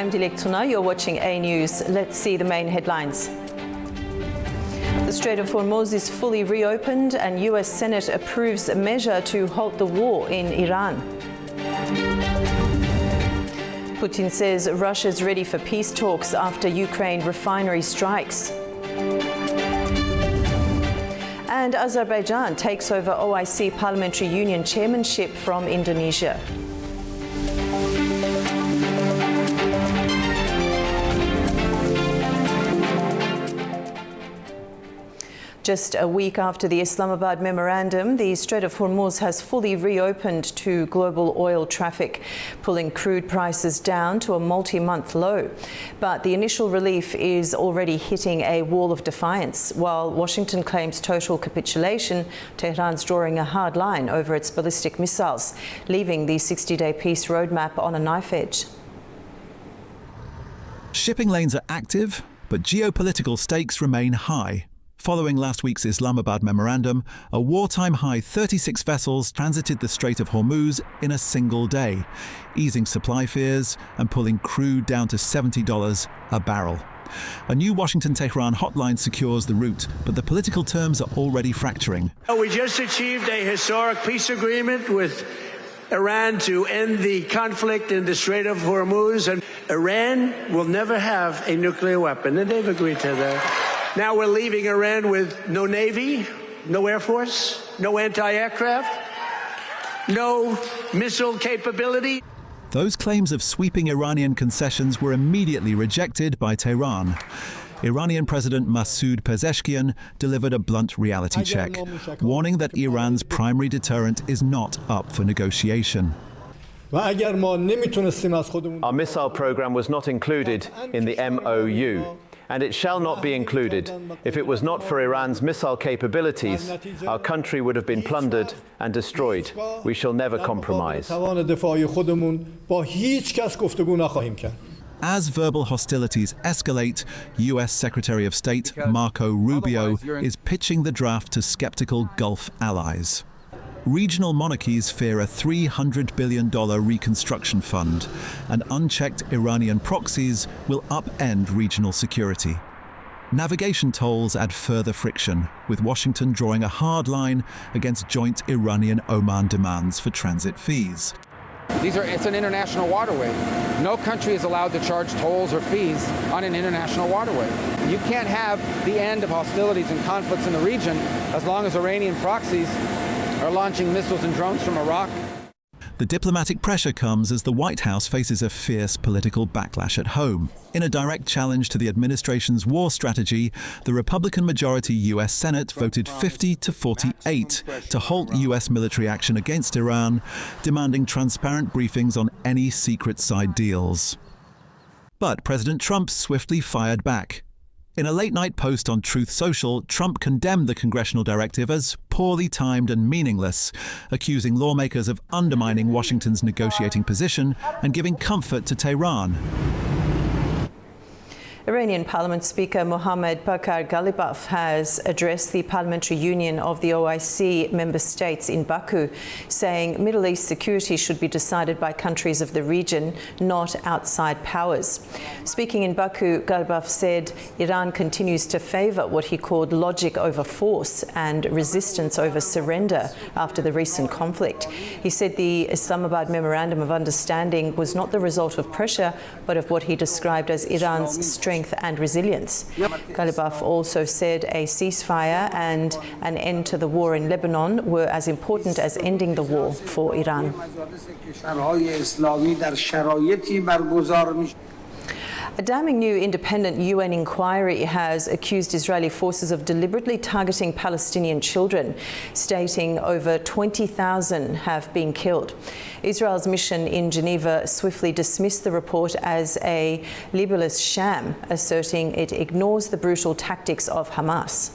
I'm Dilek Tuna. You're watching A News. Let's see the main headlines. The Strait of Hormuz is fully reopened and US Senate approves a measure to halt the war in Iran. Putin says Russia's ready for peace talks after Ukraine refinery strikes. And Azerbaijan takes over OIC Parliamentary Union chairmanship from Indonesia. Just a week after the Islamabad memorandum, the Strait of Hormuz has fully reopened to global oil traffic, pulling crude prices down to a multi-month low. But the initial relief is already hitting a wall of defiance. While Washington claims total capitulation, Tehran's drawing a hard line over its ballistic missiles, leaving the 60-day peace roadmap on a knife edge. Shipping lanes are active, but geopolitical stakes remain high. Following last week's Islamabad memorandum, a wartime high 36 vessels transited the Strait of Hormuz in a single day, easing supply fears and pulling crude down to $70 a barrel. A new Washington-Tehran hotline secures the route, but the political terms are already fracturing. We just achieved a historic peace agreement with Iran to end the conflict in the Strait of Hormuz, and Iran will never have a nuclear weapon, and they've agreed to that. Now we're leaving Iran with no Navy, no Air Force, no anti-aircraft, no missile capability. Those claims of sweeping Iranian concessions were immediately rejected by Tehran. Iranian President Masoud Pezeshkian delivered a blunt reality check, warning that Iran's primary deterrent is not up for negotiation. Our missile program was not included in the MOU, and it shall not be included. If it was not for Iran's missile capabilities, our country would have been plundered and destroyed. We shall never compromise. As verbal hostilities escalate, US Secretary of State Marco Rubio is pitching the draft to skeptical Gulf allies. Regional monarchies fear a $300 billion reconstruction fund, and unchecked Iranian proxies will upend regional security. Navigation tolls add further friction, with Washington drawing a hard line against joint Iranian-Oman demands for transit fees. It's an international waterway. No country is allowed to charge tolls or fees on an international waterway. You can't have the end of hostilities and conflicts in the region as long as Iranian proxies are launching missiles and drones from Iraq. The diplomatic pressure comes as the White House faces a fierce political backlash at home. In a direct challenge to the administration's war strategy, the Republican-majority US Senate voted 50-48 to halt US military action against Iran, demanding transparent briefings on any secret side deals. But President Trump swiftly fired back. In a late-night post on Truth Social, Trump condemned the congressional directive as poorly timed and meaningless, accusing lawmakers of undermining Washington's negotiating position and giving comfort to Tehran. Iranian Parliament Speaker Mohammad Bakir Ghalibaf has addressed the Parliamentary Union of the OIC member states in Baku, saying Middle East security should be decided by countries of the region, not outside powers. Speaking in Baku, Ghalibaf said Iran continues to favour what he called logic over force and resistance over surrender after the recent conflict. He said the Islamabad Memorandum of Understanding was not the result of pressure, but of what he described as Iran's strength and resilience. Ghalibaf also said a ceasefire and an end to the war in Lebanon were as important as ending the war for Iran. A damning new independent UN inquiry has accused Israeli forces of deliberately targeting Palestinian children, stating over 20,000 have been killed. Israel's mission in Geneva swiftly dismissed the report as a libelous sham, asserting it ignores the brutal tactics of Hamas.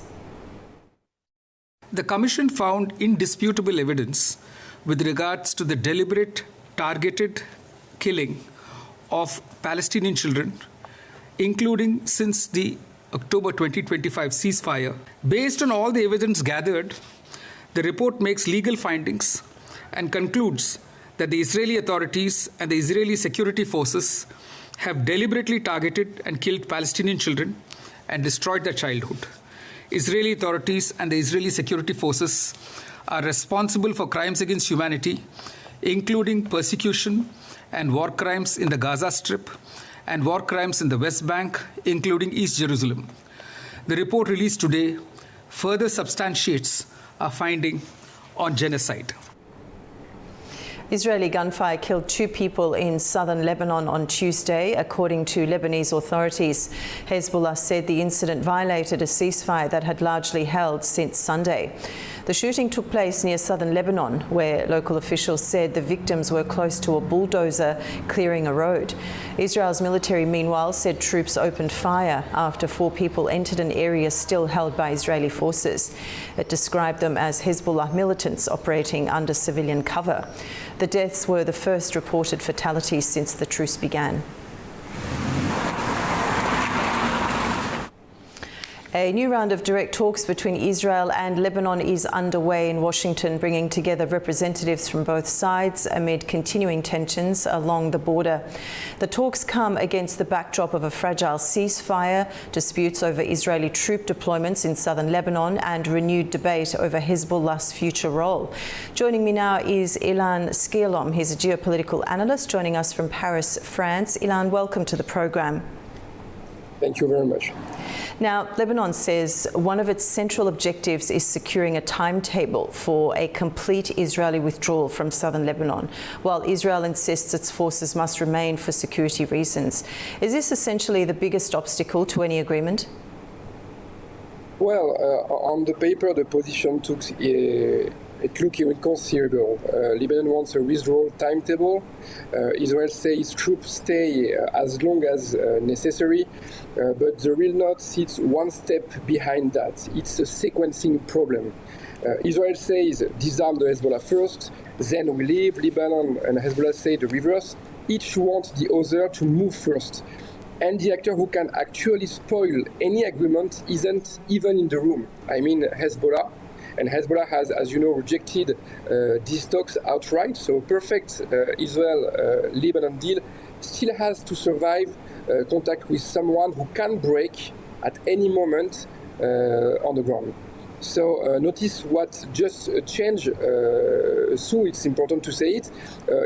The Commission found indisputable evidence with regards to the deliberate, targeted killing of Palestinian children, including since the October 2025 ceasefire. Based on all the evidence gathered, the report makes legal findings and concludes that the Israeli authorities and the Israeli security forces have deliberately targeted and killed Palestinian children and destroyed their childhood. Israeli authorities and the Israeli security forces are responsible for crimes against humanity, including persecution and war crimes in the Gaza Strip and war crimes in the West Bank, including East Jerusalem. The report released today further substantiates our finding on genocide. Israeli gunfire killed 2 people in southern Lebanon on Tuesday, according to Lebanese authorities. Hezbollah said the incident violated a ceasefire that had largely held since Sunday. The shooting took place near southern Lebanon, where local officials said the victims were close to a bulldozer clearing a road. Israel's military, meanwhile, said troops opened fire after 4 people entered an area still held by Israeli forces. It described them as Hezbollah militants operating under civilian cover. The deaths were the first reported fatalities since the truce began. A new round of direct talks between Israel and Lebanon is underway in Washington, bringing together representatives from both sides amid continuing tensions along the border. The talks come against the backdrop of a fragile ceasefire, disputes over Israeli troop deployments in southern Lebanon, and renewed debate over Hezbollah's future role. Joining me now is Ilan Skiolom. He's a geopolitical analyst joining us from Paris, France. Ilan, welcome to the program. Thank you very much. Now, Lebanon says one of its central objectives is securing a timetable for a complete Israeli withdrawal from southern Lebanon, while Israel insists its forces must remain for security reasons. Is this essentially the biggest obstacle to any agreement? Well, on the paper, the position it looked inconceivable. Lebanon wants a withdrawal timetable. Israel says troops stay as long as necessary, but the real note sits one step behind that. It's a sequencing problem. Israel says disarm the Hezbollah first, then we leave. Lebanon and Hezbollah say the reverse. Each wants the other to move first. And the actor who can actually spoil any agreement isn't even in the room. I mean Hezbollah. And Hezbollah has, as you know, rejected these talks outright. So perfect Israel-Lebanon deal still has to survive contact with someone who can break at any moment on the ground. So notice what just changed. So it's important to say it.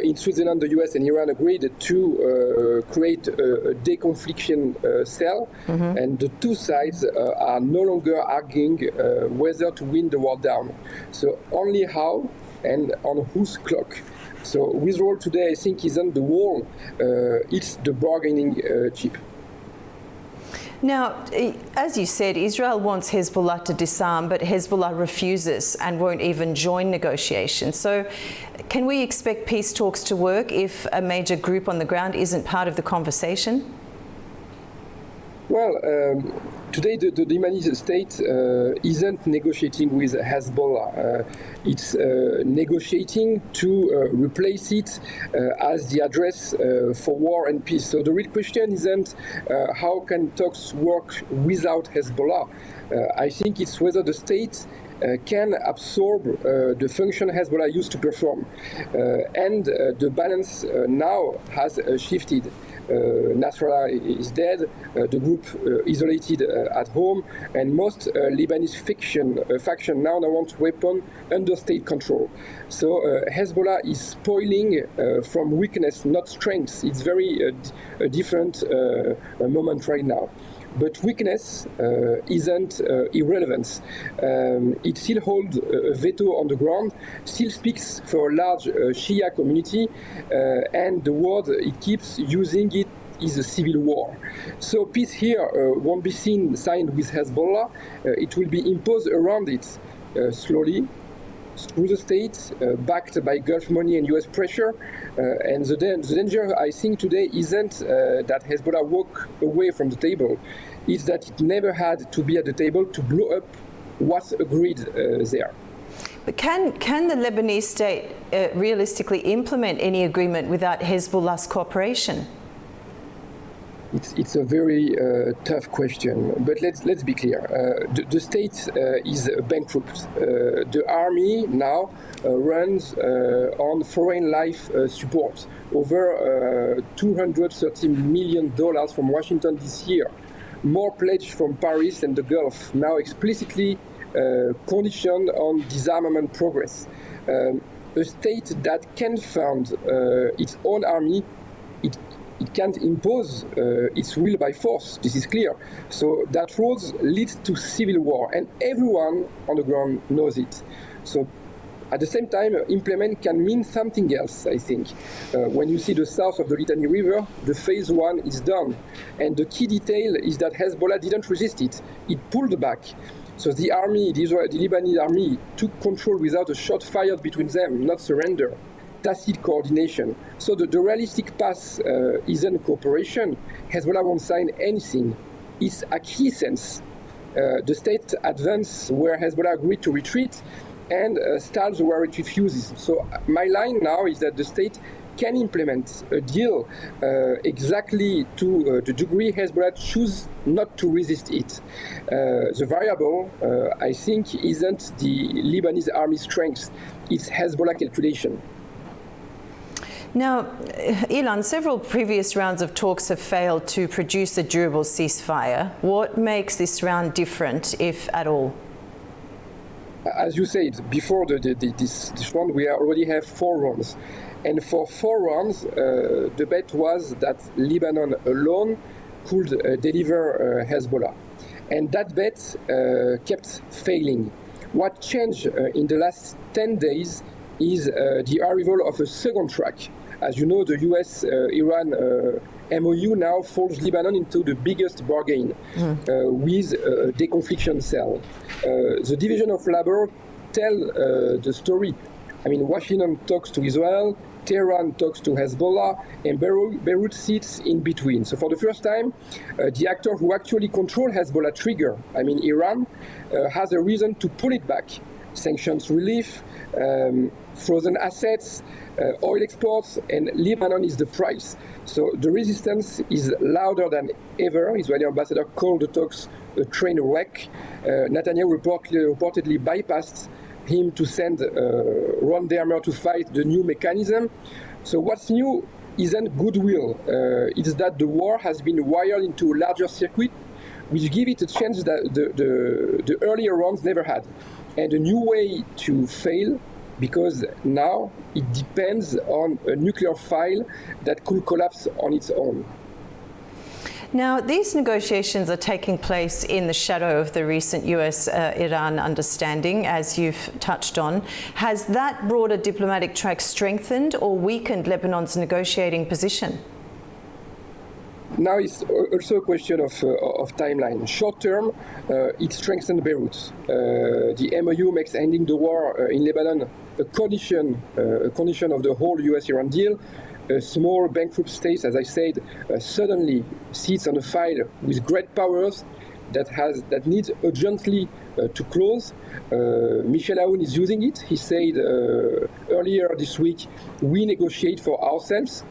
In Switzerland, the US and Iran agreed to create a deconfliction cell, and the two sides are no longer arguing whether to win the war down. So only how and on whose clock. So withdrawal today, I think, isn't the wall, it's the bargaining chip. Now, as you said, Israel wants Hezbollah to disarm, but Hezbollah refuses and won't even join negotiations. So can we expect peace talks to work if a major group on the ground isn't part of the conversation? Well, today the Lebanese state isn't negotiating with Hezbollah. It's negotiating to replace it as the address for war and peace. So the real question isn't how can talks work without Hezbollah. I think it's whether the state can absorb the function Hezbollah used to perform. And the balance now has shifted. Nasrallah is dead, the group isolated at home, and most Lebanese faction now want weapons under state control. So Hezbollah is spoiling from weakness, not strength. It's very a different moment right now. But weakness isn't irrelevance. It still holds a veto on the ground, still speaks for a large Shia community, and the word it keeps using it is a civil war. So peace here won't be signed with Hezbollah. It will be imposed around it slowly, through the state, backed by Gulf money and US pressure. And the danger, I think, today isn't that Hezbollah walk away from the table. It's that it never had to be at the table to blow up what's agreed there. But can the Lebanese state realistically implement any agreement without Hezbollah's cooperation? It's a very tough question, but let's be clear. The state is bankrupt. The army now runs on foreign life support, over $230 million from Washington this year, more pledged from Paris and the Gulf, now explicitly conditioned on disarmament progress. A state that can fund its own army, it can't impose its will by force. This is clear. So that road leads to civil war, and everyone on the ground knows it. So at the same time, implement can mean something else, I think. When you see the south of the Litani River, the phase one is done. And the key detail is that Hezbollah didn't resist it. It pulled back. So the army, the Lebanese army, took control without a shot fired between them, not surrender. Tacit coordination. So the realistic path isn't cooperation. Hezbollah won't sign anything. It's acquiescence. The state advance where Hezbollah agreed to retreat and stalls where it refuses. So my line now is that the state can implement a deal exactly to the degree Hezbollah choose not to resist it. The variable, I think, isn't the Lebanese army strength, it's Hezbollah calculation. Now, Ilan, several previous rounds of talks have failed to produce a durable ceasefire. What makes this round different, if at all? As you said, before this round, we already have 4 rounds. And for 4 rounds, the bet was that Lebanon alone could deliver Hezbollah. And that bet kept failing. What changed in the last 10 days is the arrival of a second track. As you know, the US-Iran MOU now folds Lebanon into the biggest bargain with a deconfliction cell. The division of labor tell the story. I mean, Washington talks to Israel, Tehran talks to Hezbollah, and Beirut sits in between. So for the first time, the actor who actually control Hezbollah trigger, I mean Iran, has a reason to pull it back. Sanctions relief, frozen assets, oil exports, and Lebanon is the price. So the resistance is louder than ever. Israeli ambassador called the talks a train wreck. Netanyahu reportedly bypassed him to send Ron Dermer to fight the new mechanism. So what's new isn't goodwill. It's that the war has been wired into a larger circuit, which give it a chance that the earlier rounds never had. And a new way to fail, because now it depends on a nuclear file that could collapse on its own. Now, these negotiations are taking place in the shadow of the recent US-Iran understanding, as you've touched on. Has that broader diplomatic track strengthened or weakened Lebanon's negotiating position? Now it's also a question of timeline. Short term, it strengthened Beirut. The MOU makes ending the war in Lebanon a condition of the whole US-Iran deal. A small bankrupt state, as I said, suddenly sits on a file with great powers that needs urgently to close. Michel Aoun is using it. He said earlier this week, we negotiate for ourselves.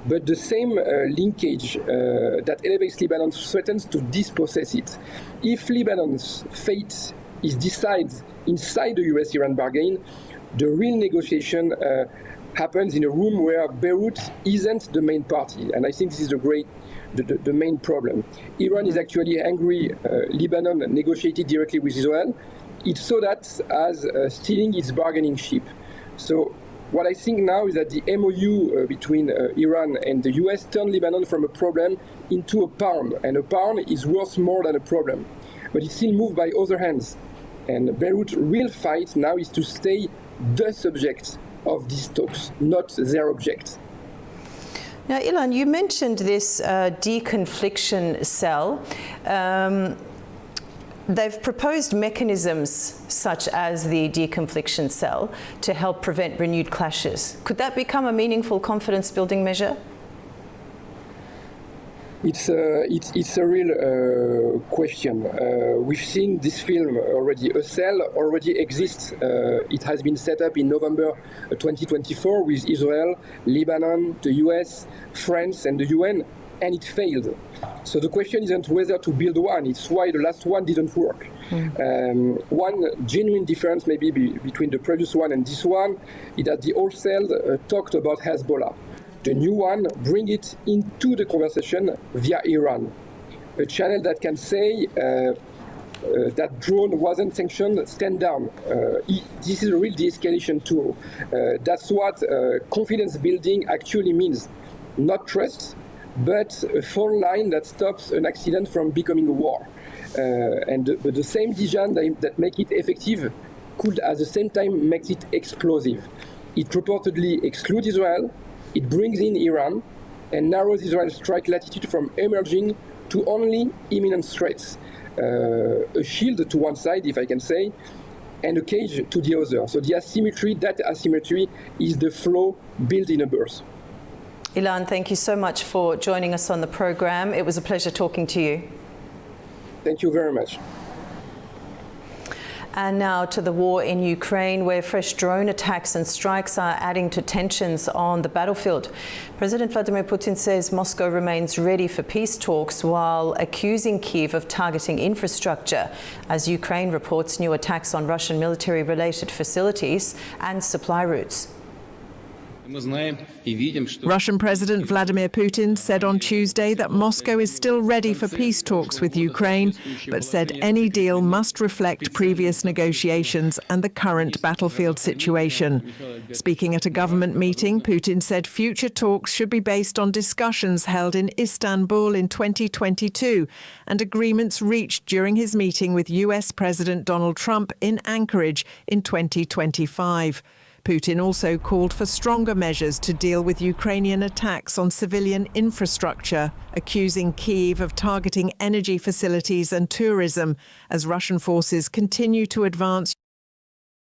But the same linkage that elevates Lebanon threatens to dispossess it. If Lebanon's fate is decided inside the US-Iran bargain, the real negotiation happens in a room where Beirut isn't the main party. And I think this is the main problem. Iran is actually angry Lebanon negotiated directly with Israel. It saw that as stealing its bargaining chip. So what I think now is that the MOU between Iran and the US turned Lebanon from a problem into a pawn, and a pawn is worth more than a problem. But it's still moved by other hands. And Beirut's real fight now is to stay the subject of these talks, not their object. Now, Ilan, you mentioned this deconfliction cell. They've proposed mechanisms such as the deconfliction cell to help prevent renewed clashes. Could that become a meaningful confidence-building measure? It's a real question. We've seen this film already. A cell already exists. It has been set up in November 2024 with Israel, Lebanon, the US, France, and the UN. and it failed. So the question isn't whether to build one, it's why the last one didn't work. One genuine difference maybe between the previous one and this one is that the old cell talked about Hezbollah. The new one bring it into the conversation via Iran, a channel that can say that drone wasn't sanctioned, stand down. This is a real de-escalation tool. That's what confidence building actually means. Not trust, but a phone line that stops an accident from becoming a war. And the same design that make it effective could at the same time make it explosive. It reportedly excludes Israel, it brings in Iran, and narrows Israel's strike latitude from emerging to only imminent threats. A shield to one side, if I can say, and a cage to the other. So the asymmetry, that asymmetry is the flow built in a burst. Ilan, thank you so much for joining us on the program. It was a pleasure talking to you. Thank you very much. And now to the war in Ukraine, where fresh drone attacks and strikes are adding to tensions on the battlefield. President Vladimir Putin says Moscow remains ready for peace talks while accusing Kyiv of targeting infrastructure, as Ukraine reports new attacks on Russian military-related facilities and supply routes. Russian President Vladimir Putin said on Tuesday that Moscow is still ready for peace talks with Ukraine, but said any deal must reflect previous negotiations and the current battlefield situation. Speaking at a government meeting, Putin said future talks should be based on discussions held in Istanbul in 2022 and agreements reached during his meeting with US President Donald Trump in Anchorage in 2025. Putin also called for stronger measures to deal with Ukrainian attacks on civilian infrastructure, accusing Kyiv of targeting energy facilities and tourism as Russian forces continue to advance.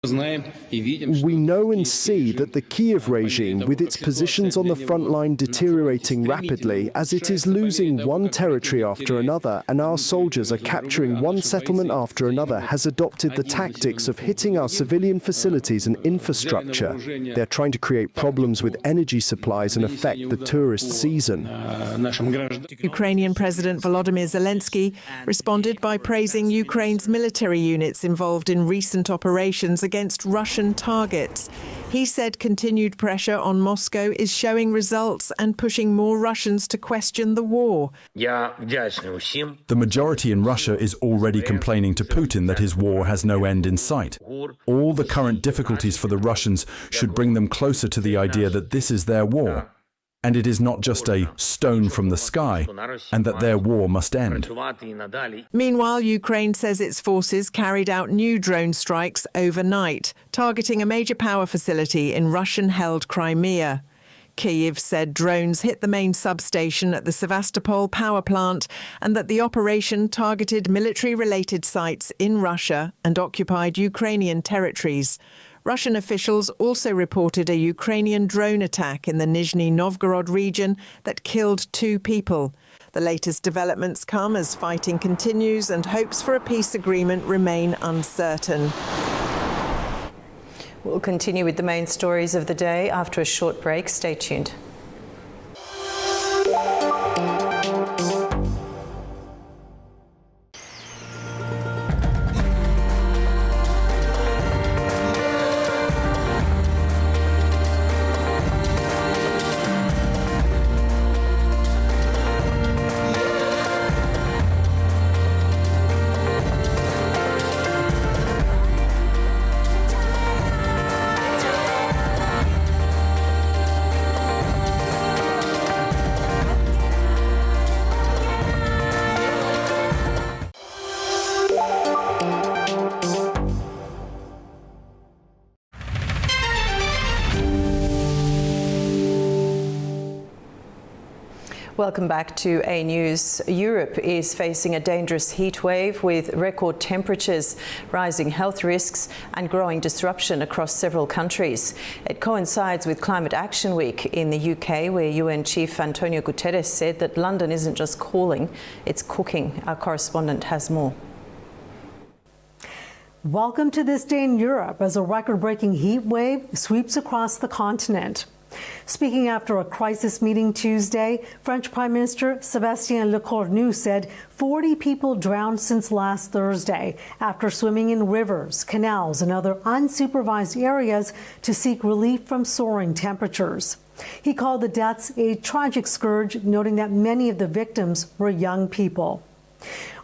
We know and see that the Kyiv regime, with its positions on the front line deteriorating rapidly as it is losing one territory after another and our soldiers are capturing one settlement after another, has adopted the tactics of hitting our civilian facilities and infrastructure. They're trying to create problems with energy supplies and affect the tourist season. Ukrainian President Volodymyr Zelensky responded by praising Ukraine's military units involved in recent operations against Russian targets. He said continued pressure on Moscow is showing results and pushing more Russians to question the war. The majority in Russia is already complaining to Putin that his war has no end in sight. All the current difficulties for the Russians should bring them closer to the idea that this is their war, and it is not just a stone from the sky, and that their war must end. Meanwhile, Ukraine says its forces carried out new drone strikes overnight, targeting a major power facility in Russian-held Crimea. Kyiv said drones hit the main substation at the Sevastopol power plant and that the operation targeted military-related sites in Russia and occupied Ukrainian territories. Russian officials also reported a Ukrainian drone attack in the Nizhny Novgorod region that killed 2 people. The latest developments come as fighting continues and hopes for a peace agreement remain uncertain. We'll continue with the main stories of the day after a short break. Stay tuned. Welcome back to A News. Europe is facing a dangerous heat wave with record temperatures, rising health risks and growing disruption across several countries. It coincides with Climate Action Week in the UK, where UN Chief Antonio Guterres said that London isn't just cooling, it's cooking. Our correspondent has more. Welcome to this day in Europe as a record-breaking heat wave sweeps across the continent. Speaking after a crisis meeting Tuesday, French Prime Minister Sébastien Lecornu said 40 people drowned since last Thursday after swimming in rivers, canals, and other unsupervised areas to seek relief from soaring temperatures. He called the deaths a tragic scourge, noting that many of the victims were young people.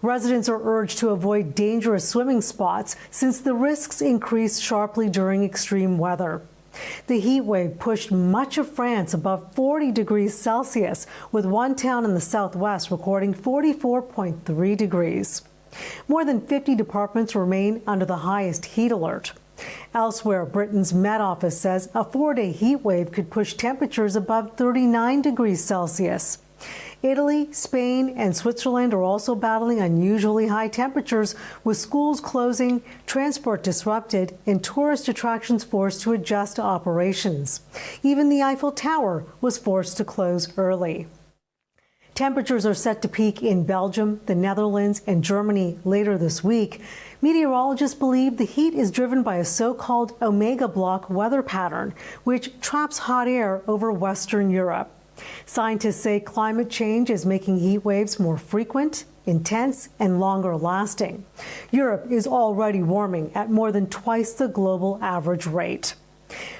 Residents are urged to avoid dangerous swimming spots since the risks increase sharply during extreme weather. The heat wave pushed much of France above 40 degrees Celsius, with one town in the southwest recording 44.3 degrees. More than 50 departments remain under the highest heat alert. Elsewhere, Britain's Met Office says a 4-day heat wave could push temperatures above 39 degrees Celsius. Italy, Spain, and Switzerland are also battling unusually high temperatures, with schools closing, transport disrupted, and tourist attractions forced to adjust to operations. Even the Eiffel Tower was forced to close early. Temperatures are set to peak in Belgium, the Netherlands, and Germany later this week. Meteorologists believe the heat is driven by a so-called Omega block weather pattern, which traps hot air over Western Europe. Scientists say climate change is making heat waves more frequent, intense, and longer lasting. Europe is already warming at more than twice the global average rate.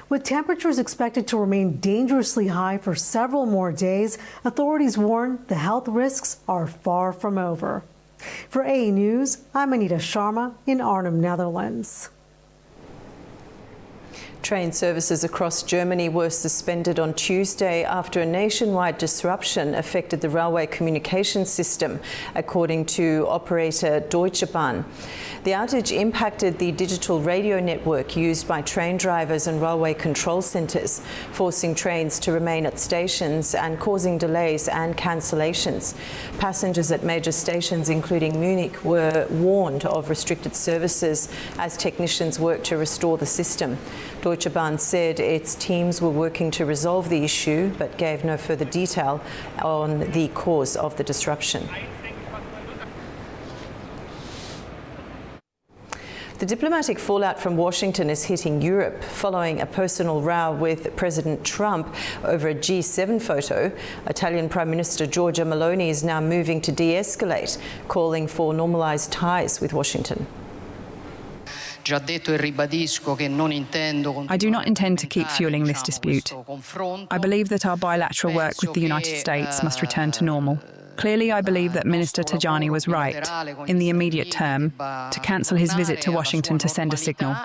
With temperatures expected to remain dangerously high for several more days, authorities warn the health risks are far from over. For A News, I'm Anita Sharma in Arnhem, Netherlands. Train services across Germany were suspended on Tuesday after a nationwide disruption affected the railway communication system, according to operator Deutsche Bahn. The outage impacted the digital radio network used by train drivers and railway control centres, forcing trains to remain at stations and causing delays and cancellations. Passengers at major stations, including Munich, were warned of restricted services as technicians worked to restore the system. Deutsche Bahn said its teams were working to resolve the issue, but gave no further detail on the cause of the disruption. The diplomatic fallout from Washington is hitting Europe following a personal row with President Trump over a G7 photo. Italian Prime Minister Giorgia Meloni is now moving to de-escalate, calling for normalized ties with Washington. I do not intend to keep fueling this dispute. I believe that our bilateral work with the United States must return to normal. Clearly, I believe that Minister Tajani was right, in the immediate term, to cancel his visit to Washington to send a signal.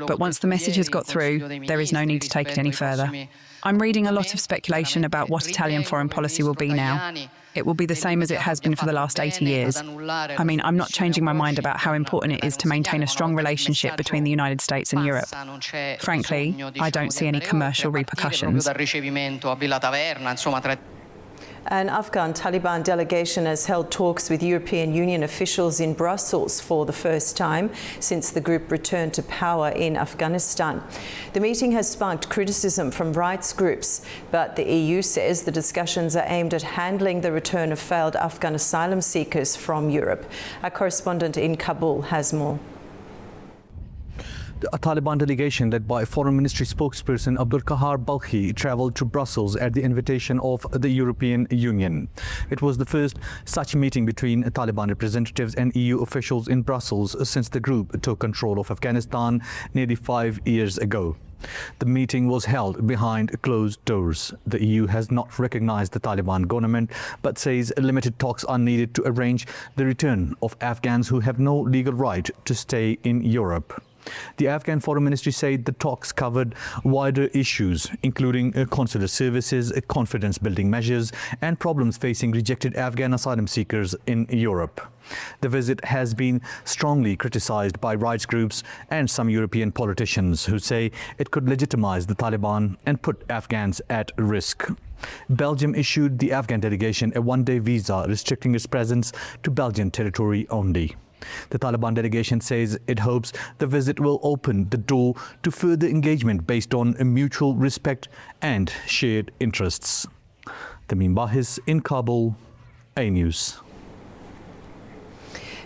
But once the message has got through, there is no need to take it any further. I'm reading a lot of speculation about what Italian foreign policy will be now. It will be the same as it has been for the last 80 years. I mean, I'm not changing my mind about how important it is to maintain a strong relationship between the United States and Europe. Frankly, I don't see any commercial repercussions. An Afghan Taliban delegation has held talks with European Union officials in Brussels for the first time since the group returned to power in Afghanistan. The meeting has sparked criticism from rights groups, but the EU says the discussions are aimed at handling the return of failed Afghan asylum seekers from Europe. Our correspondent in Kabul has more. A Taliban delegation led by Foreign Ministry spokesperson Abdul Kahar Balkhi travelled to Brussels at the invitation of the European Union. It was the first such meeting between Taliban representatives and EU officials in Brussels since the group took control of Afghanistan nearly 5 years ago. The meeting was held behind closed doors. The EU has not recognized the Taliban government, but says limited talks are needed to arrange the return of Afghans who have no legal right to stay in Europe. The Afghan Foreign Ministry said the talks covered wider issues, including consular services, confidence-building measures, and problems facing rejected Afghan asylum seekers in Europe. The visit has been strongly criticized by rights groups and some European politicians who say it could legitimize the Taliban and put Afghans at risk. Belgium issued the Afghan delegation a one-day visa restricting its presence to Belgian territory only. The Taliban delegation says it hopes the visit will open the door to further engagement based on mutual respect and shared interests. Tamim Bahis in Kabul, A News.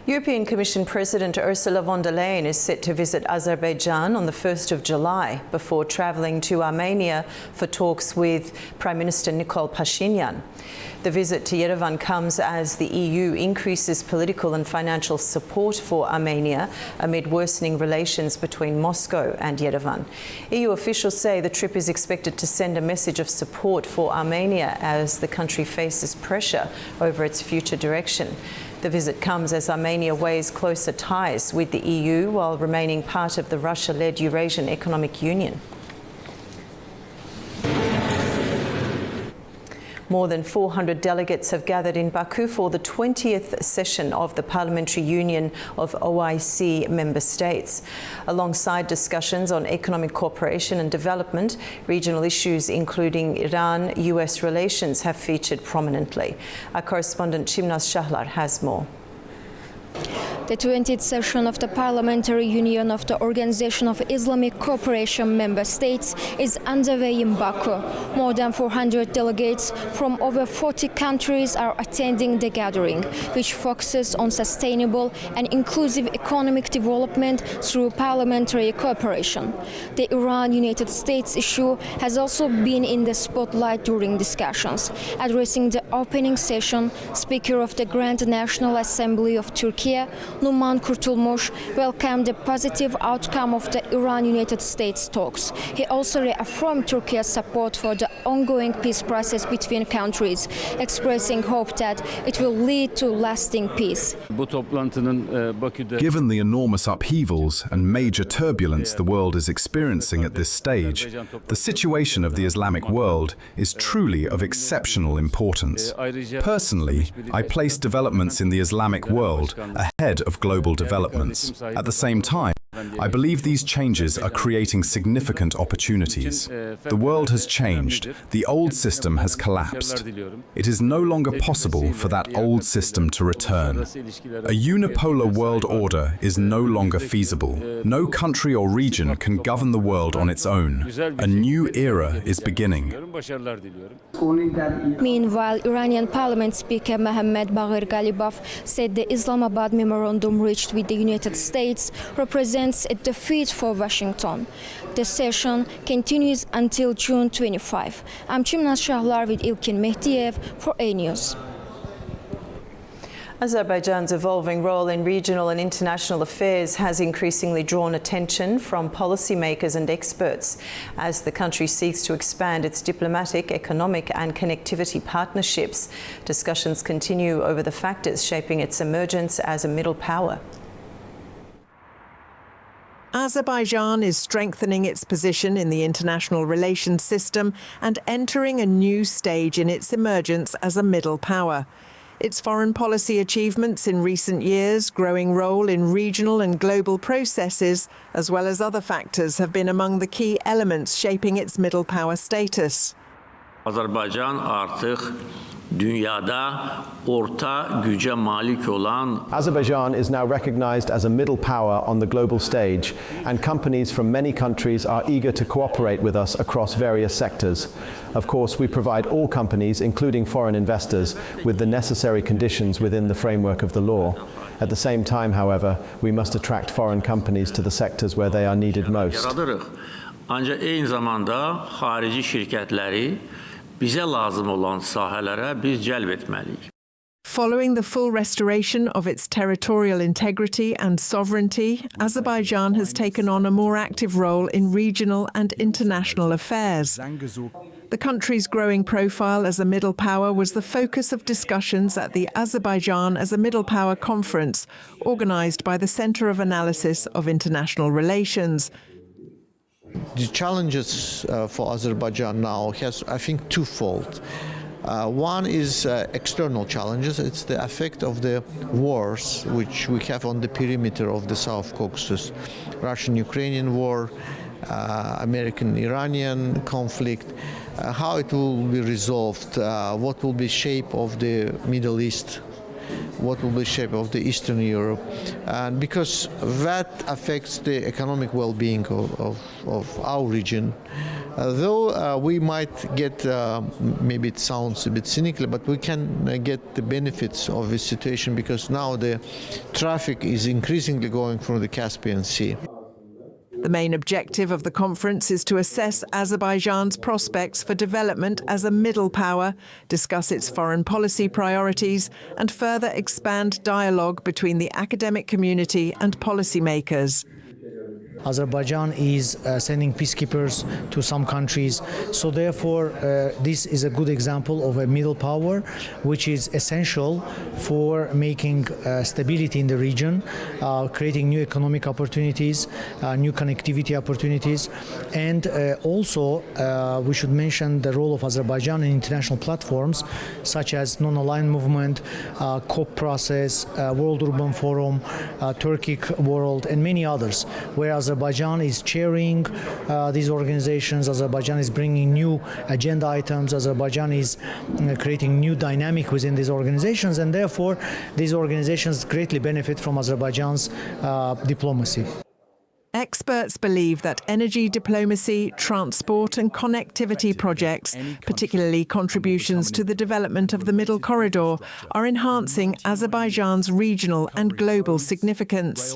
European Commission President Ursula von der Leyen is set to visit Azerbaijan on the 1st of July before travelling to Armenia for talks with Prime Minister Nikol Pashinyan. The visit to Yerevan comes as the EU increases political and financial support for Armenia amid worsening relations between Moscow and Yerevan. EU officials say the trip is expected to send a message of support for Armenia as the country faces pressure over its future direction. The visit comes as Armenia weighs closer ties with the EU while remaining part of the Russia-led Eurasian Economic Union. More than 400 delegates have gathered in Baku for the 20th session of the Parliamentary Union of OIC member states. Alongside discussions on economic cooperation and development, regional issues including Iran-US relations have featured prominently. Our correspondent Chimnaz Shahlar has more. The 20th session of the Parliamentary Union of the Organization of Islamic Cooperation member states is underway in Baku. More than 400 delegates from over 40 countries are attending the gathering, which focuses on sustainable and inclusive economic development through parliamentary cooperation. The Iran-United States issue has also been in the spotlight during discussions. Addressing the opening session, Speaker of the Grand National Assembly of Turkey, Numan Kurtulmuş, welcomed the positive outcome of the Iran-United States talks. He also reaffirmed Turkey's support for the ongoing peace process between countries, expressing hope that it will lead to lasting peace. Given the enormous upheavals and major turbulence the world is experiencing at this stage, the situation of the Islamic world is truly of exceptional importance. Personally, I place developments in the Islamic world ahead of global developments. At the same time, I believe these changes are creating significant opportunities. The world has changed. The old system has collapsed. It is no longer possible for that old system to return. A unipolar world order is no longer feasible. No country or region can govern the world on its own. A new era is beginning. Meanwhile, Iranian Parliament Speaker Mohammad Baghir Ghalibaf said the Islamabad memorandum reached with the United States represents a defeat for Washington. The session continues until June 25. I'm Chimnaz Shahlar with Ilkin Mehdiev for A News. Azerbaijan's evolving role in regional and international affairs has increasingly drawn attention from policymakers and experts as the country seeks to expand its diplomatic, economic and connectivity partnerships. Discussions continue over the factors shaping its emergence as a middle power. Azerbaijan is strengthening its position in the international relations system and entering a new stage in its emergence as a middle power. Its foreign policy achievements in recent years, growing role in regional and global processes, as well as other factors, have been among the key elements shaping its middle power status. Azerbaijan artık dünyada orta güce malik olan Azerbaijan is now recognized as a middle power on the global stage, and companies from many countries are eager to cooperate with us across various sectors. Of course, we provide all companies, including foreign investors, with the necessary conditions within the framework of the law. At the same time, however, we must attract foreign companies to the sectors where they are needed most. Ancak aynı zamanda harici şirketleri bize lazım olan sahelere biz celb etmeliyiz. Following the full restoration of its territorial integrity and sovereignty, Azerbaijan has taken on a more active role in regional and international affairs. The country's growing profile as a middle power was the focus of discussions at the Azerbaijan as a Middle Power Conference, organised by the Centre of Analysis of International Relations. The challenges for Azerbaijan now has, I think, twofold. One is external challenges. It's the effect of the wars which we have on the perimeter of the South Caucasus. Russian-Ukrainian war, American-Iranian conflict, how it will be resolved, what will be the shape of the Middle East what will be the shape of the Eastern Europe, and because that affects the economic well-being of our region. Though we might get, maybe it sounds a bit cynical, but we can get the benefits of this situation because now the traffic is increasingly going through the Caspian Sea. The main objective of the conference is to assess Azerbaijan's prospects for development as a middle power, discuss its foreign policy priorities, and further expand dialogue between the academic community and policymakers. Azerbaijan is sending peacekeepers to some countries, so therefore this is a good example of a middle power which is essential for making stability in the region, creating new economic opportunities, new connectivity opportunities, and also we should mention the role of Azerbaijan in international platforms such as non-aligned movement, COP process, World Urban Forum, Turkic World, and many others, where Azerbaijan is chairing these organizations. Azerbaijan is bringing new agenda items. Azerbaijan is creating new dynamic within these organizations, and therefore these organizations greatly benefit from Azerbaijan's diplomacy. Experts believe that energy diplomacy, transport and connectivity projects, particularly contributions to the development of the Middle Corridor, are enhancing Azerbaijan's regional and global significance.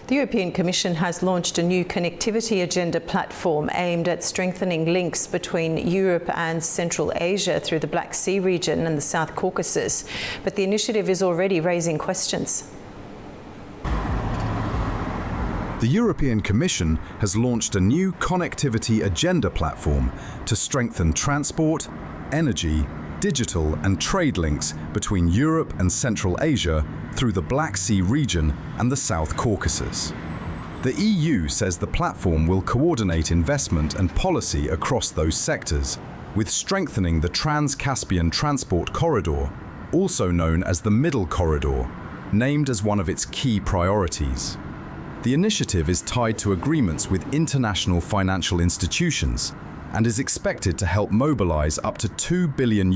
The European Commission has launched a new connectivity agenda platform aimed at strengthening links between Europe and Central Asia through the Black Sea region and the South Caucasus. But the initiative is already raising questions. The European Commission has launched a new connectivity agenda platform to strengthen transport, energy, digital and trade links between Europe and Central Asia through the Black Sea region and the South Caucasus. The EU says the platform will coordinate investment and policy across those sectors, with strengthening the Trans-Caspian Transport Corridor, also known as the Middle Corridor, named as one of its key priorities. The initiative is tied to agreements with international financial institutions and is expected to help mobilize up to €2 billion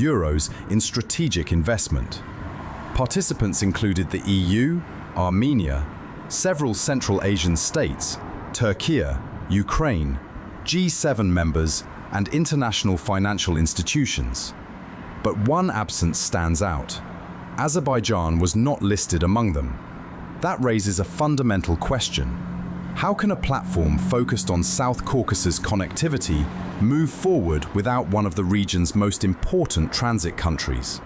in strategic investment. Participants included the EU, Armenia, several Central Asian states, Turkey, Ukraine, G7 members, and international financial institutions. But one absence stands out. Azerbaijan was not listed among them. That raises a fundamental question. How can a platform focused on South Caucasus connectivity move forward without one of the region's most important transit countries?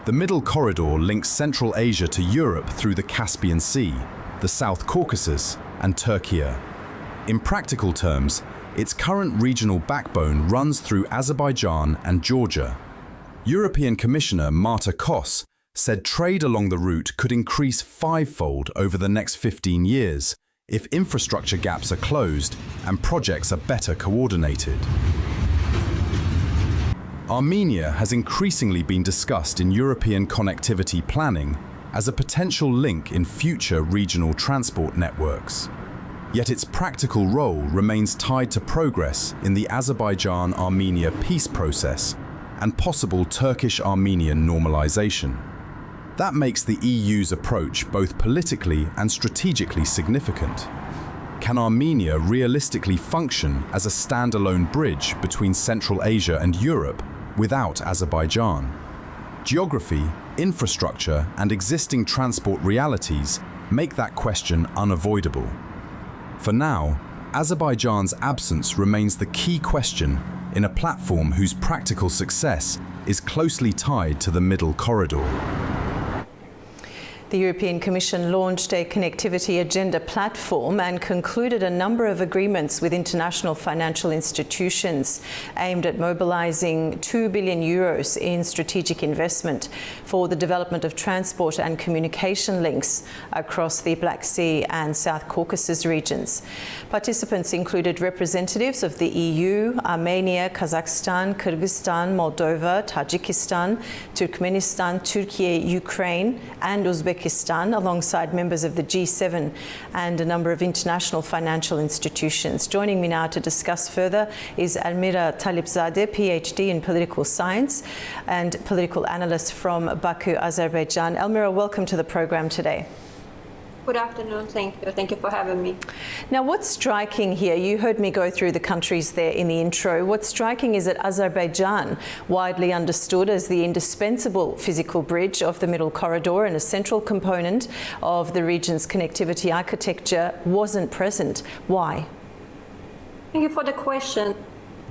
The Middle Corridor links Central Asia to Europe through the Caspian Sea, the South Caucasus, and Turkey. In practical terms, its current regional backbone runs through Azerbaijan and Georgia. European Commissioner Marta Koss said trade along the route could increase fivefold over the next 15 years if infrastructure gaps are closed and projects are better coordinated. Armenia has increasingly been discussed in European connectivity planning as a potential link in future regional transport networks. Yet its practical role remains tied to progress in the Azerbaijan-Armenia peace process and possible Turkish-Armenian normalization. That makes the EU's approach both politically and strategically significant. Can Armenia realistically function as a standalone bridge between Central Asia and Europe without Azerbaijan? Geography, infrastructure, and existing transport realities make that question unavoidable. For now, Azerbaijan's absence remains the key question in a platform whose practical success is closely tied to the Middle Corridor. The European Commission launched a connectivity agenda platform and concluded a number of agreements with international financial institutions aimed at mobilizing €2 billion in strategic investment for the development of transport and communication links across the Black Sea and South Caucasus regions. Participants included representatives of the EU, Armenia, Kazakhstan, Kyrgyzstan, Moldova, Tajikistan, Turkmenistan, Turkey, Ukraine, and Uzbekistan. Uzbekistan alongside members of the G7 and a number of international financial institutions. Joining me now to discuss further is Almira Talibzadeh, PhD in political science and political analyst from Baku, Azerbaijan. Almira, welcome to the program today. Good afternoon. Thank you. Thank you for having me. Now, what's striking here, you heard me go through the countries there in the intro. What's striking is that Azerbaijan, widely understood as the indispensable physical bridge of the Middle Corridor and a central component of the region's connectivity architecture, wasn't present. Why? Thank you for the question.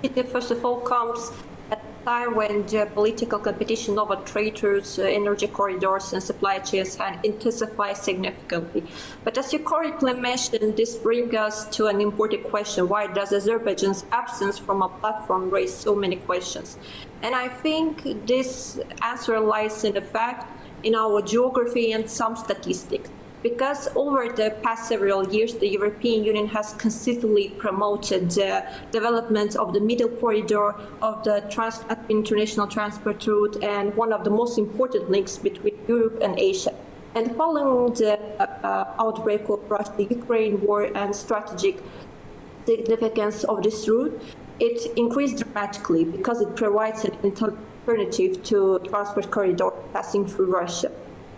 It first of all comes at a time when geopolitical competition over trade routes, energy corridors and supply chains had intensified significantly. But as you correctly mentioned, this brings us to an important question. Why does Azerbaijan's absence from a platform raise so many questions? And I think this answer lies in the fact in our geography and some statistics. Because over the past several years, the European Union has consistently promoted the development of the Middle Corridor of the international transport route and one of the most important links between Europe and Asia. And following the outbreak of Russia-Ukraine war and strategic significance of this route, it increased dramatically because it provides an alternative to transport corridor passing through Russia.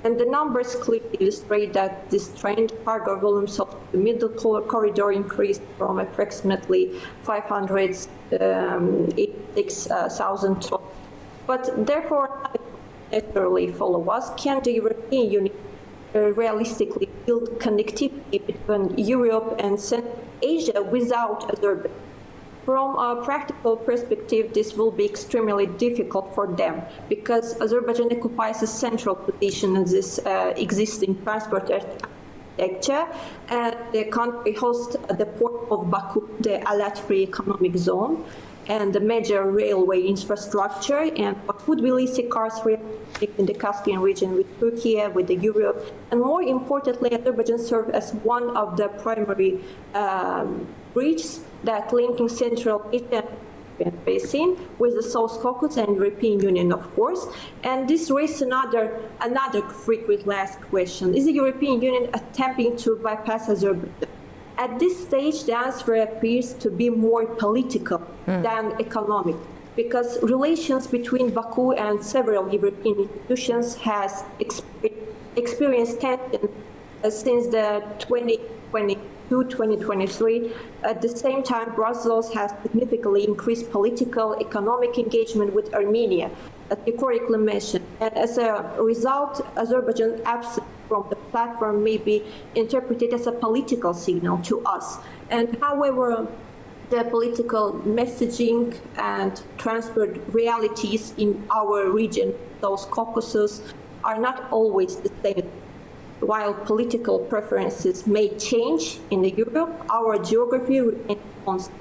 And the numbers clearly illustrate that this trained cargo volumes of the Middle Corridor increased from approximately 586,000 tons. But therefore, naturally follow us, can the European Union realistically build connectivity between Europe and Central Asia without Azerbaijan? From a practical perspective, this will be extremely difficult for them because Azerbaijan occupies a central position in this existing transport architecture, and the country hosts the port of Baku, the Alat Free Economic Zone, and the major railway infrastructure, and Baku Tbilisi cars in the Caspian region with Turkey, with the Europe, and more importantly, Azerbaijan serves as one of the primary bridges that linking Central Asia basin with the South Caucasus and European Union, of course. And this raises another frequently asked question. Is the European Union attempting to bypass Azerbaijan? At this stage, the answer appears to be more political than economic, because relations between Baku and several European institutions has experienced tension since the 2022-2023. At the same time, Brussels has significantly increased political, economic engagement with Armenia, as you correctly mentioned. And as a result, Azerbaijan's absence from the platform may be interpreted as a political signal to us. And however, the political messaging and transport realities in our region, those Caucasus, are not always the same. While political preferences may change in Europe, our geography remains constant.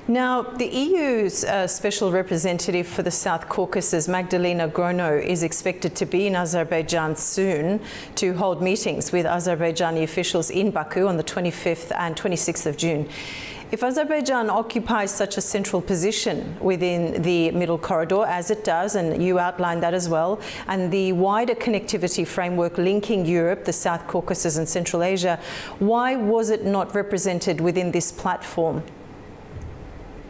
Now, the EU's Special Representative for the South Caucasus, Magdalena Grono, is expected to be in Azerbaijan soon to hold meetings with Azerbaijani officials in Baku on the 25th and 26th of June. If Azerbaijan occupies such a central position within the Middle Corridor, as it does, and you outlined that as well, and the wider connectivity framework linking Europe, the South Caucasus and Central Asia, why was it not represented within this platform?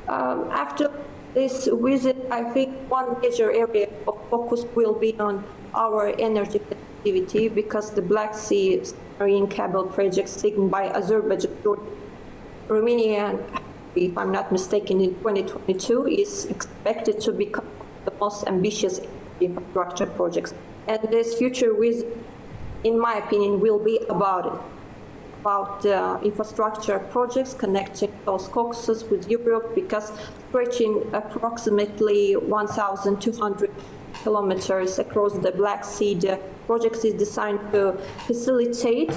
After this visit, I think one major area of focus will be on our energy connectivity, because the Black Sea submarine cable project signed by Azerbaijan, Romania, and if I'm not mistaken, in 2022 is expected to become the most ambitious infrastructure projects. And this future visit, in my opinion, will be about infrastructure projects connecting South Caucasus with Europe, because stretching approximately 1,200 kilometers across the Black Sea, the project is designed to facilitate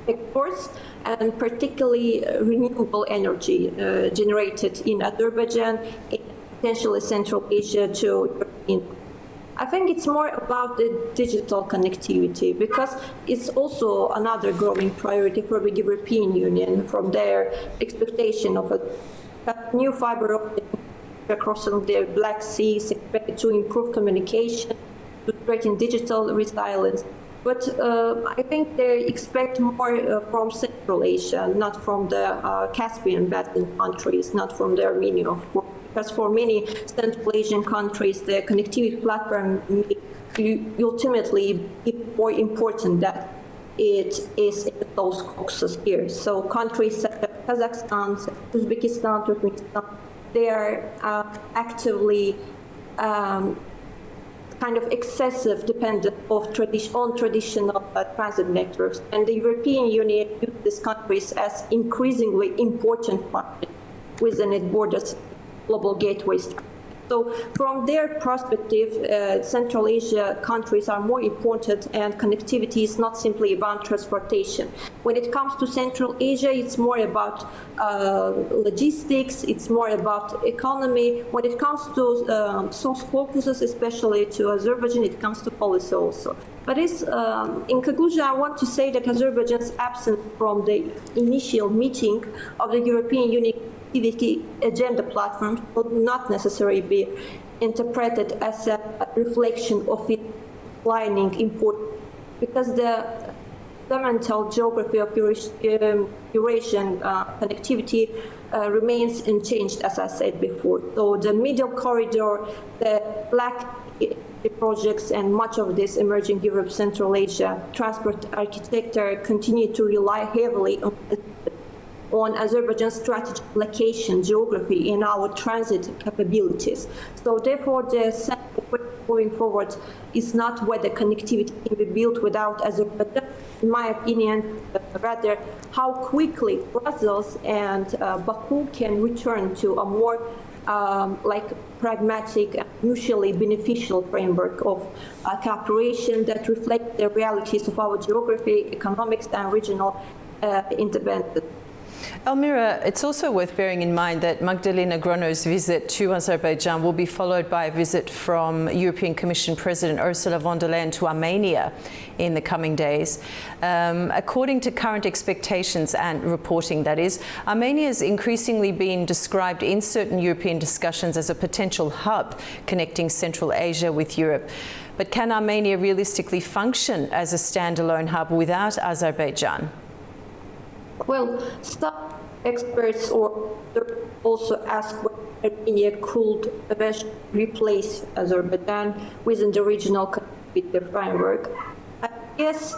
exports and particularly renewable energy generated in Azerbaijan, in potentially Central Asia to European. I think it's more about the digital connectivity, because it's also another growing priority for the European Union from their expectation of a new fiber optic across the Black Sea is expected to improve communication, to integrating digital resilience. But I think they expect more from Central Asia, not from the Caspian Basin countries, not from the Armenia, of course. Because for many Central Asian countries, the connectivity platform may ultimately be more important than it is in those Caucasus here. So countries such as Kazakhstan, Uzbekistan, Turkmenistan, they are actively kind of excessive dependent on traditional transit networks. And the European Union views these countries as increasingly important partners within its borders global gateways. So from their perspective, Central Asia countries are more important, and connectivity is not simply about transportation. When it comes to Central Asia, it's more about logistics, it's more about economy. When it comes to South Caucasus, especially to Azerbaijan, it comes to policy also. But in conclusion, I want to say that Azerbaijan's absence from the initial meeting of the European Union Connectivity Agenda platform would not necessarily be interpreted as a reflection of its declining importance, because the fundamental geography of Eurasian connectivity remains unchanged, as I said before. So the Middle Corridor, the Black projects, and much of this emerging Europe, Central Asia transport architecture continue to rely heavily on Azerbaijan's strategic location, geography, and our transit capabilities. So therefore, the central question moving forward is not whether connectivity can be built without Azerbaijan, in my opinion, rather how quickly Brussels and Baku can return to a more pragmatic and mutually beneficial framework of cooperation that reflects the realities of our geography, economics, and regional independence. Elmira, it's also worth bearing in mind that Magdalena Grono's visit to Azerbaijan will be followed by a visit from European Commission President Ursula von der Leyen to Armenia in the coming days. According to current expectations and reporting, that is, Armenia is increasingly being described in certain European discussions as a potential hub connecting Central Asia with Europe. But can Armenia realistically function as a standalone hub without Azerbaijan? Well, some experts also ask whether Armenia could eventually replace Azerbaijan within the regional connectivity framework. Yes,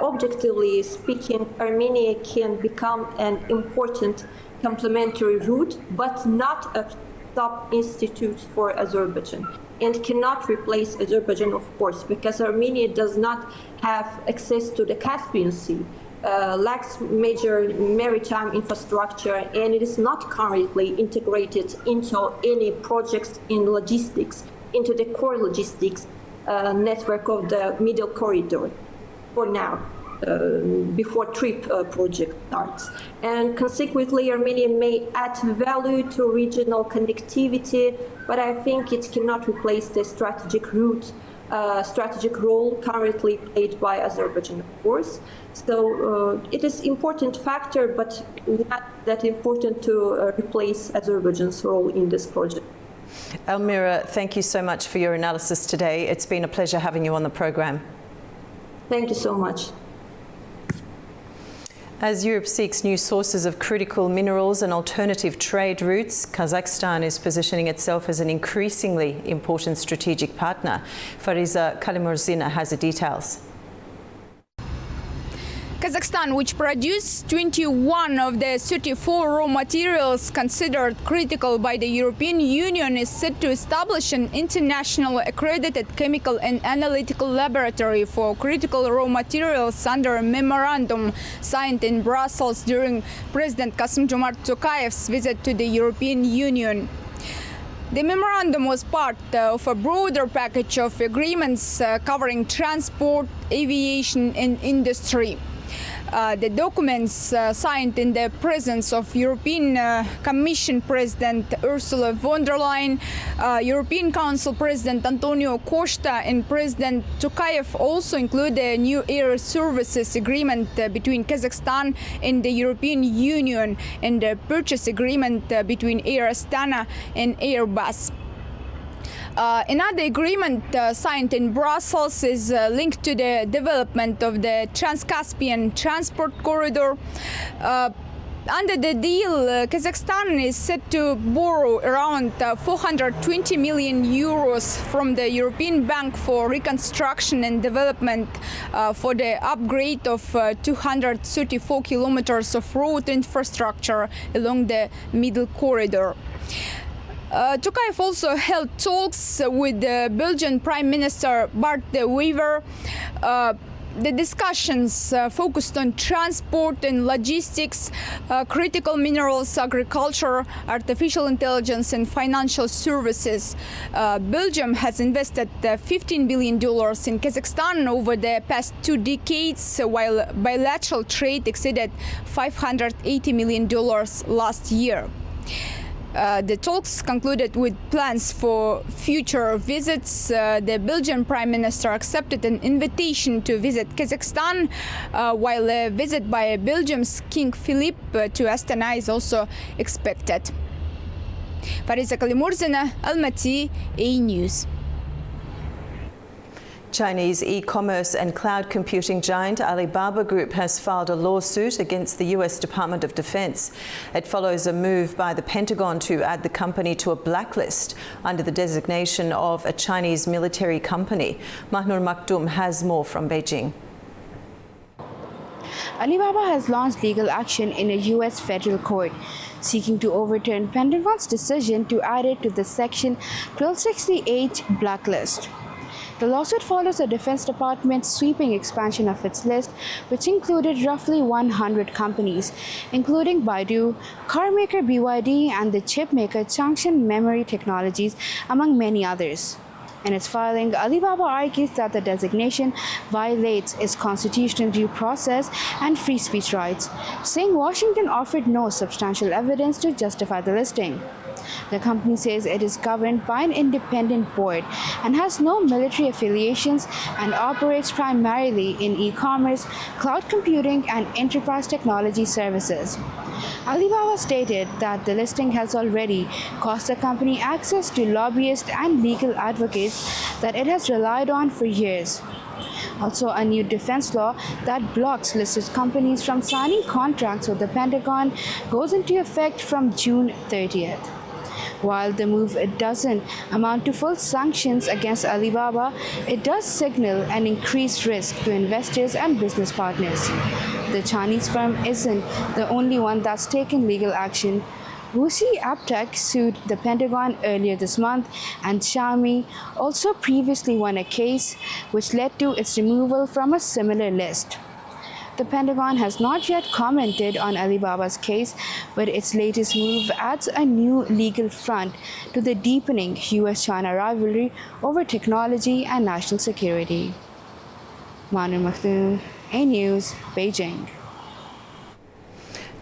objectively speaking, Armenia can become an important complementary route, but not a sub-institute for Azerbaijan, and cannot replace Azerbaijan, of course, because Armenia does not have access to the Caspian Sea. Lacks major maritime infrastructure, and it is not currently integrated into any projects in logistics, into the core logistics network of the Middle Corridor for now, before TRIP project starts. And consequently, Armenia may add value to regional connectivity, but I think it cannot replace the strategic role currently played by Azerbaijan, of course. So it is an important factor, but not that important to replace Azerbaijan's role in this project. Elmira, thank you so much for your analysis today. It's been a pleasure having you on the program. Thank you so much. As Europe seeks new sources of critical minerals and alternative trade routes, Kazakhstan is positioning itself as an increasingly important strategic partner. Fariza Kalimurzina has the details. Kazakhstan, which produces 21 of the 34 raw materials considered critical by the European Union, is set to establish an international accredited chemical and analytical laboratory for critical raw materials under a memorandum signed in Brussels during President Kassym-Jomart Tokayev's visit to the European Union. The memorandum was part of a broader package of agreements covering transport, aviation and industry. The documents signed in the presence of European Commission President Ursula von der Leyen, European Council President Antonio Costa and President Tokayev also include a new air services agreement between Kazakhstan and the European Union and a purchase agreement between Air Astana and Airbus. Another agreement signed in Brussels is linked to the development of the Trans-Caspian transport corridor. Under the deal, Kazakhstan is set to borrow around 420 million euros from the European Bank for Reconstruction and Development for the upgrade of 234 kilometers of road infrastructure along the middle corridor. Tokayev also held talks with the Belgian Prime Minister Bart de Wever. The discussions focused on transport and logistics, critical minerals, agriculture, artificial intelligence and financial services. Belgium has invested $15 billion in Kazakhstan over the past 2 decades, while bilateral trade exceeded $580 million last year. The talks concluded with plans for future visits. The Belgian Prime Minister accepted an invitation to visit Kazakhstan, while a visit by Belgium's King Philippe to Astana is also expected. Fariza Kalimurzina, Almaty, A News. Chinese e-commerce and cloud computing giant Alibaba Group has filed a lawsuit against the US Department of Defense. It follows a move by the Pentagon to add the company to a blacklist under the designation of a Chinese military company. Mahnur Maktoum has more from Beijing. Alibaba has launched legal action in a US federal court, seeking to overturn Pentagon's decision to add it to the Section 1268 blacklist. The lawsuit follows the Defense Department's sweeping expansion of its list, which included roughly 100 companies, including Baidu, car maker BYD, and the chip maker Changshan Memory Technologies, among many others. In its filing, Alibaba argues that the designation violates its constitutional due process and free speech rights, saying Washington offered no substantial evidence to justify the listing. The company says it is governed by an independent board and has no military affiliations and operates primarily in e-commerce, cloud computing, and enterprise technology services. Alibaba stated that the listing has already cost the company access to lobbyists and legal advocates that it has relied on for years. Also, a new defense law that blocks listed companies from signing contracts with the Pentagon goes into effect from June 30th. While the move doesn't amount to full sanctions against Alibaba, it does signal an increased risk to investors and business partners. The Chinese firm isn't the only one that's taken legal action. Wuxi AppTech sued the Pentagon earlier this month, and Xiaomi also previously won a case which led to its removal from a similar list. The Pentagon has not yet commented on Alibaba's case, but its latest move adds a new legal front to the deepening US-China rivalry over technology and national security. Manu Maktoum, A News, Beijing.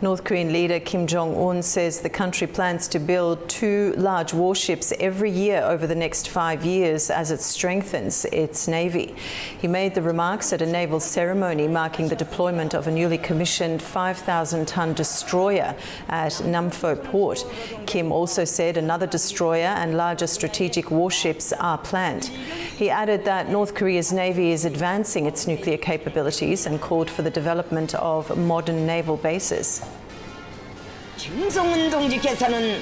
North Korean leader Kim Jong-un says the country plans to build 2 large warships every year over the next 5 years as it strengthens its navy. He made the remarks at a naval ceremony marking the deployment of a newly commissioned 5,000-ton destroyer at Nampo port. Kim also said another destroyer and larger strategic warships are planned. He added that North Korea's navy is advancing its nuclear capabilities and called for the development of modern naval bases. 김정은 동지께서는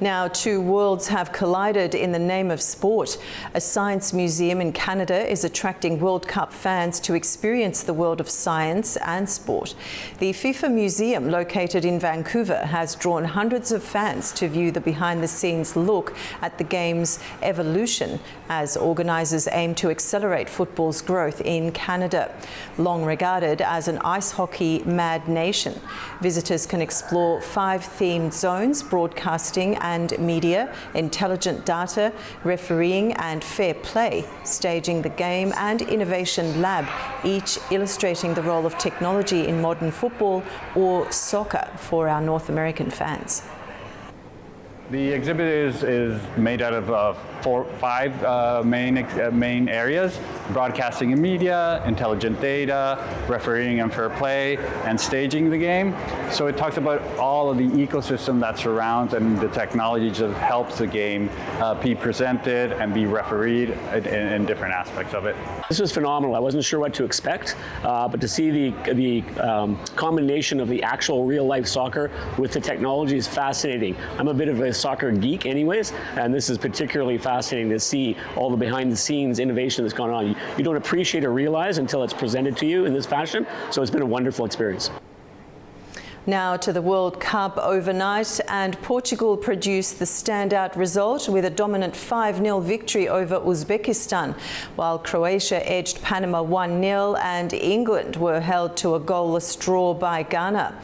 Now, 2 worlds have collided in the name of sport. A science museum in Canada is attracting World Cup fans to experience the world of science and sport. The FIFA Museum, located in Vancouver, has drawn hundreds of fans to view the behind-the-scenes look at the game's evolution, as organisers aim to accelerate football's growth in Canada. Long regarded as an ice hockey mad nation, visitors can explore 5 themed zones: broadcasting and media, intelligent data, refereeing and fair play, staging the game, and innovation lab, each illustrating the role of technology in modern football or soccer for our North American fans. The exhibit is made out of five main areas: broadcasting and media, intelligent data, refereeing and fair play, and staging the game. So it talks about all of the ecosystem that surrounds and the technology that helps the game be presented and be refereed in different aspects of it. This was phenomenal. I wasn't sure what to expect, but to see the combination of the actual real-life soccer with the technology is fascinating. I'm a bit of a soccer geek anyways, and this is particularly fascinating to see all the behind-the-scenes innovation that's gone on. You don't appreciate or realize until it's presented to you in this fashion, so it's been a wonderful experience. Now to the World Cup overnight, and Portugal produced the standout result with a dominant 5-0 victory over Uzbekistan, while Croatia edged Panama 1-0 and England were held to a goalless draw by Ghana.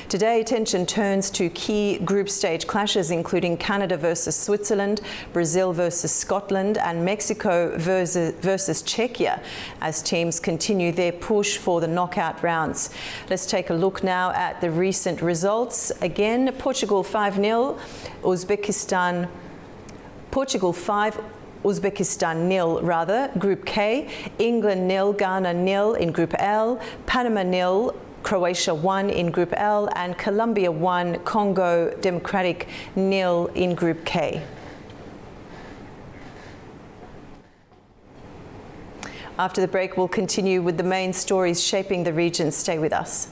Today, attention turns to key group stage clashes, including Canada versus Switzerland, Brazil versus Scotland, and Mexico versus Czechia, as teams continue their push for the knockout rounds. Let's take a look now at the recent results. Again, Portugal 5-0, Portugal 5, Uzbekistan 0 rather. Group K, England 0, Ghana 0 in Group L, Panama 0, Croatia 1 in Group L, and Colombia 1, Congo Democratic 0 in Group K. After the break, we'll continue with the main stories shaping the region. Stay with us.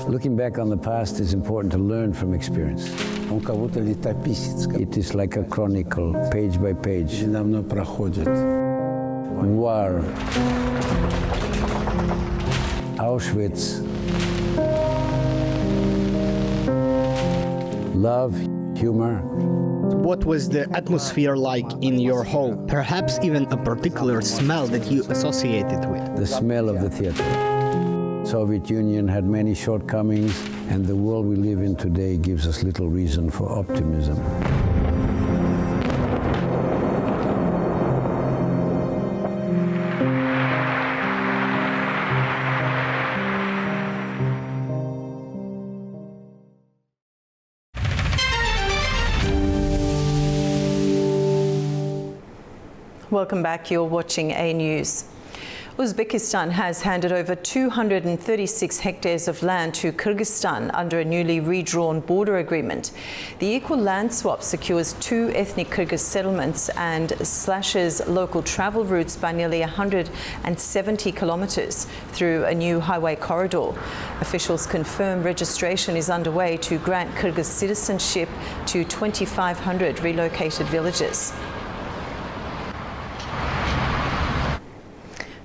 Looking back on the past is important to learn from experience. It is like a chronicle, page by page. War, Auschwitz, love, humor. What was the atmosphere like in your home? Perhaps even a particular smell that you associated with? The smell of the theater. Soviet Union had many shortcomings, and the world we live in today gives us little reason for optimism. Welcome back. You're watching A News. Uzbekistan has handed over 236 hectares of land to Kyrgyzstan under a newly redrawn border agreement. The equal land swap secures 2 ethnic Kyrgyz settlements and slashes local travel routes by nearly 170 kilometers through a new highway corridor. Officials confirm registration is underway to grant Kyrgyz citizenship to 2,500 relocated villages.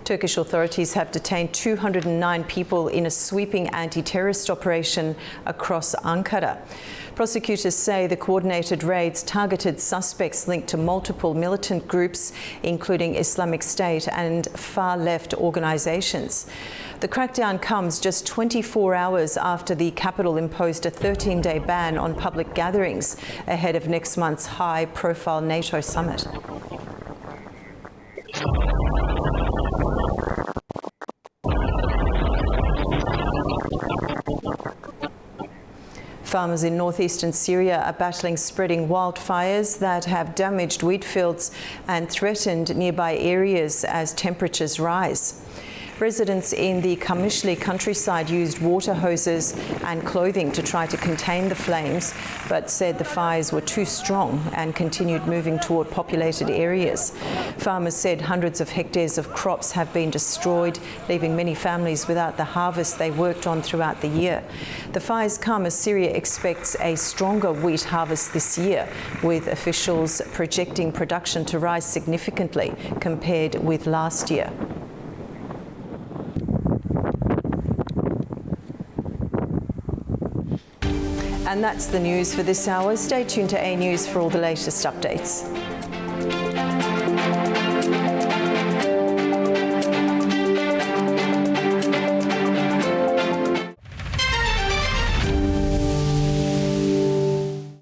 Turkish authorities have detained 209 people in a sweeping anti-terrorist operation across Ankara. Prosecutors say the coordinated raids targeted suspects linked to multiple militant groups, including Islamic State and far-left organizations. The crackdown comes just 24 hours after the capital imposed a 13-day ban on public gatherings ahead of next month's high-profile NATO summit. Farmers in northeastern Syria are battling spreading wildfires that have damaged wheat fields and threatened nearby areas as temperatures rise. Residents in the Kamishli countryside used water hoses and clothing to try to contain the flames, but said the fires were too strong and continued moving toward populated areas. Farmers said hundreds of hectares of crops have been destroyed, leaving many families without the harvest they worked on throughout the year. The fires come as Syria expects a stronger wheat harvest this year, with officials projecting production to rise significantly compared with last year. And that's the news for this hour. Stay tuned to A News for all the latest updates.